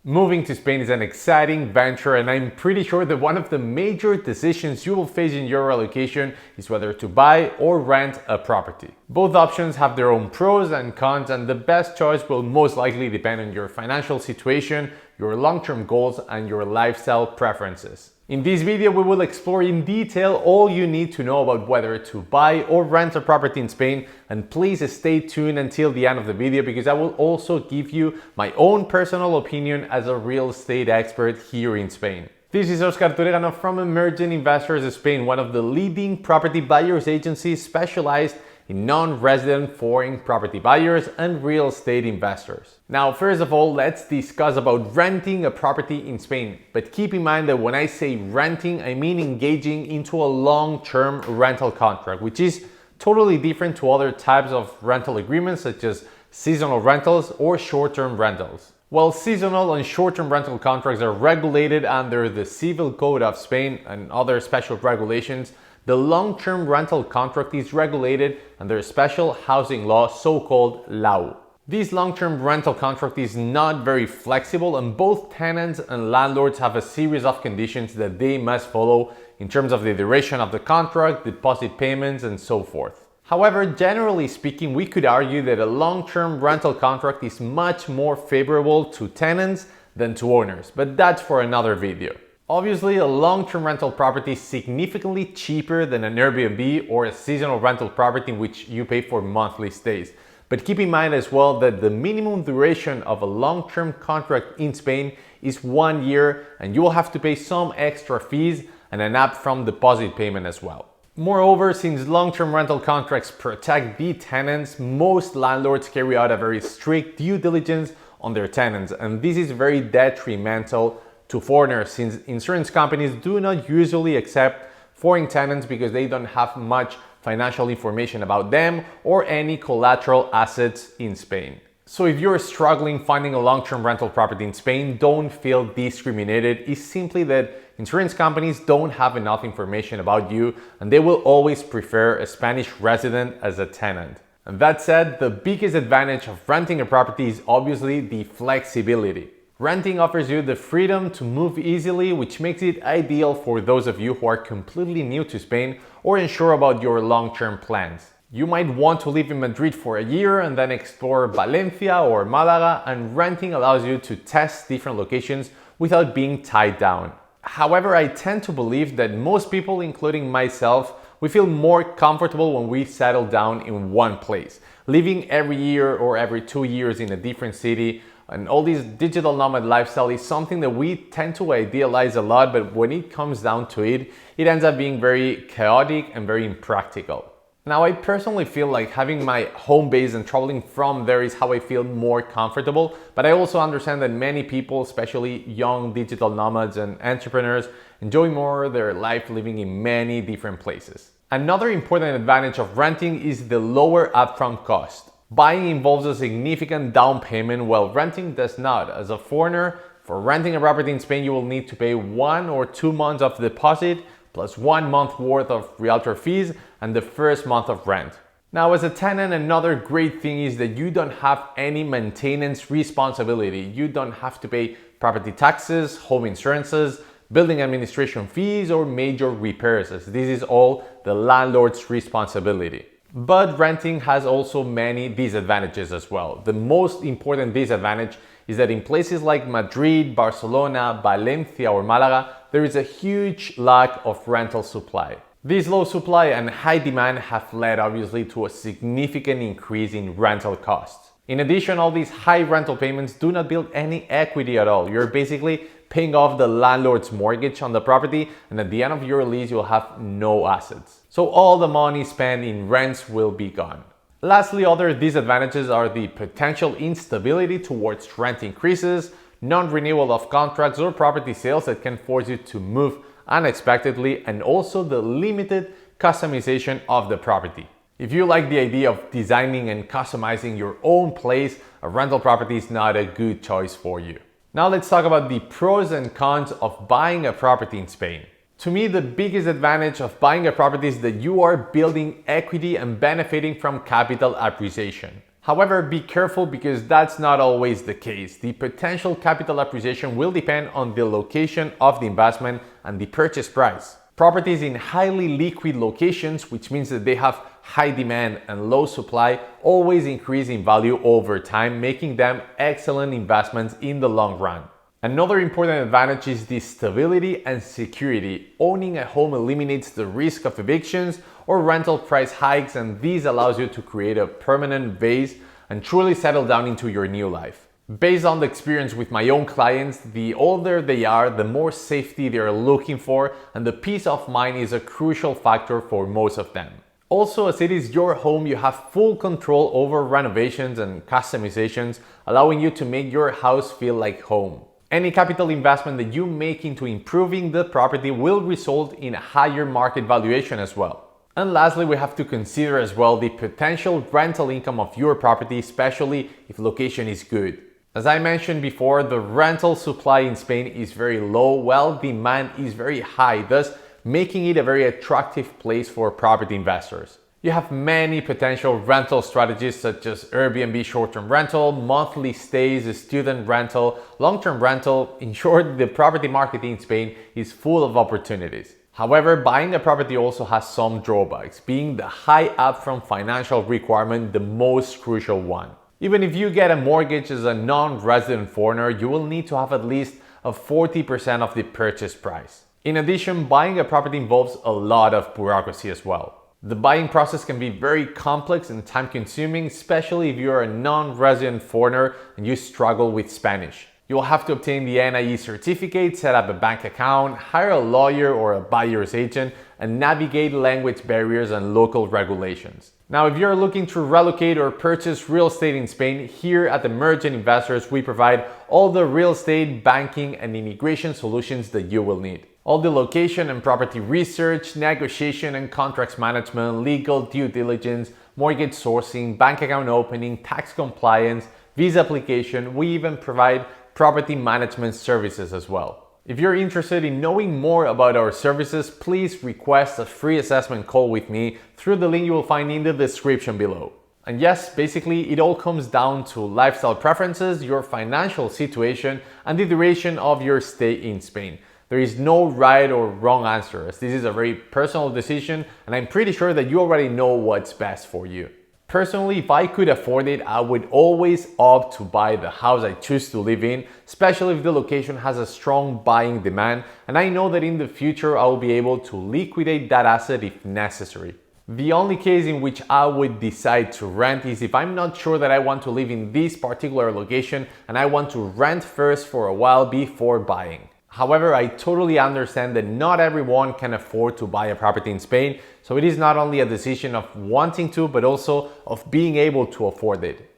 Moving to Spain is an exciting venture, and I'm pretty sure that one of the major decisions you will face in your relocation is whether to buy or rent a property. Both options have their own pros and cons, and the best choice will most likely depend on your financial situation, your long-term goals, and your lifestyle preferences. In this video, we will explore in detail all you need to know about whether to buy or rent a property in Spain, and please stay tuned until the end of the video because I will also give you my own personal opinion as a real estate expert here in Spain. This is Oscar Toregano from Emerging Investors Spain, one of the leading property buyers agencies specialized in non-resident foreign property buyers and real estate investors. Now, first of all, let's discuss about renting a property in Spain. But keep in mind that when I say renting, I mean engaging into a long-term rental contract, which is totally different to other types of rental agreements such as seasonal rentals or short-term rentals. While seasonal and short-term rental contracts are regulated under the Civil Code of Spain and other special regulations, the long-term rental contract is regulated under a special housing law, so-called LAU. This long-term rental contract is not very flexible, and both tenants and landlords have a series of conditions that they must follow in terms of the duration of the contract, deposit payments, and so forth. However, generally speaking, we could argue that a long-term rental contract is much more favorable to tenants than to owners, but that's for another video. Obviously, a long-term rental property is significantly cheaper than an Airbnb or a seasonal rental property in which you pay for monthly stays. But keep in mind as well that the minimum duration of a long-term contract in Spain is 1 year, and you will have to pay some extra fees and an upfront deposit payment as well. Moreover, since long-term rental contracts protect the tenants, most landlords carry out a very strict due diligence on their tenants, and this is very detrimental to foreigners, since insurance companies do not usually accept foreign tenants because they don't have much financial information about them or any collateral assets in Spain. So if you're struggling finding a long-term rental property in Spain, don't feel discriminated. It's simply that insurance companies don't have enough information about you, and they will always prefer a Spanish resident as a tenant. And that said, the biggest advantage of renting a property is obviously the flexibility. Renting offers you the freedom to move easily, which makes it ideal for those of you who are completely new to Spain or unsure about your long-term plans. You might want to live in Madrid for a year and then explore Valencia or Malaga, and renting allows you to test different locations without being tied down. However, I tend to believe that most people, including myself, we feel more comfortable when we settle down in one place. Living every year or every 2 years in a different city and all this digital nomad lifestyle is something that we tend to idealize a lot, but when it comes down to it, it ends up being very chaotic and very impractical. Now, I personally feel like having my home base and traveling from there is how I feel more comfortable, but I also understand that many people, especially young digital nomads and entrepreneurs, enjoy more their life living in many different places. Another important advantage of renting is the lower upfront cost. Buying involves a significant down payment, while renting does not. As a foreigner, for renting a property in Spain, you will need to pay 1 or 2 months of deposit, plus 1 month worth of realtor fees and the first month of rent. Now, as a tenant, another great thing is that you don't have any maintenance responsibility. You don't have to pay property taxes, home insurances, building administration fees, or major repairs, as this is all the landlord's responsibility. But renting has also many disadvantages as well. The most important disadvantage is that in places like Madrid, Barcelona, Valencia, or Malaga, there is a huge lack of rental supply. This low supply and high demand have led obviously to a significant increase in rental costs. In addition, all these high rental payments do not build any equity at all. You're basically paying off the landlord's mortgage on the property, and at the end of your lease, you'll have no assets. So all the money spent in rents will be gone. Lastly, other disadvantages are the potential instability towards rent increases, non-renewal of contracts or property sales that can force you to move unexpectedly, and also the limited customization of the property. If you like the idea of designing and customizing your own place, a rental property is not a good choice for you. Now let's talk about the pros and cons of buying a property in Spain. To me, the biggest advantage of buying a property is that you are building equity and benefiting from capital appreciation. However, be careful because that's not always the case. The potential capital appreciation will depend on the location of the investment and the purchase price. Properties in highly liquid locations, which means that they have high demand and low supply, always increase in value over time, making them excellent investments in the long run. Another important advantage is the stability and security. Owning a home eliminates the risk of evictions or rental price hikes, and this allows you to create a permanent base and truly settle down into your new life. Based on the experience with my own clients, the older they are, the more safety they are looking for, and the peace of mind is a crucial factor for most of them. Also, as it is your home, you have full control over renovations and customizations, allowing you to make your house feel like home. Any capital investment that you make into improving the property will result in a higher market valuation as well. And lastly, we have to consider as well the potential rental income of your property, especially if location is good. As I mentioned before, the rental supply in Spain is very low while demand is very high, thus making it a very attractive place for property investors. You have many potential rental strategies such as Airbnb short-term rental, monthly stays, student rental, long-term rental. In short, the property market in Spain is full of opportunities. However, buying a property also has some drawbacks, being the high upfront financial requirement the most crucial one. Even if you get a mortgage as a non-resident foreigner, you will need to have at least 40% of the purchase price. In addition, buying a property involves a lot of bureaucracy as well. The buying process can be very complex and time-consuming, especially if you're a non-resident foreigner and you struggle with Spanish. You'll have to obtain the NIE certificate, set up a bank account, hire a lawyer or a buyer's agent, and navigate language barriers and local regulations. Now, if you're looking to relocate or purchase real estate in Spain, here at Emergent Investors, we provide all the real estate, banking, and immigration solutions that you will need. All the location and property research, negotiation and contracts management, legal due diligence, mortgage sourcing, bank account opening, tax compliance, visa application. We even provide property management services as well. If you're interested in knowing more about our services, please request a free assessment call with me through the link you will find in the description below. And yes, basically it all comes down to lifestyle preferences, your financial situation, and the duration of your stay in Spain. There is no right or wrong answer, as this is a very personal decision, and I'm pretty sure that you already know what's best for you. Personally, if I could afford it, I would always opt to buy the house I choose to live in, especially if the location has a strong buying demand, and I know that in the future I will be able to liquidate that asset if necessary. The only case in which I would decide to rent is if I'm not sure that I want to live in this particular location and I want to rent first for a while before buying. However, I totally understand that not everyone can afford to buy a property in Spain, so it is not only a decision of wanting to, but also of being able to afford it.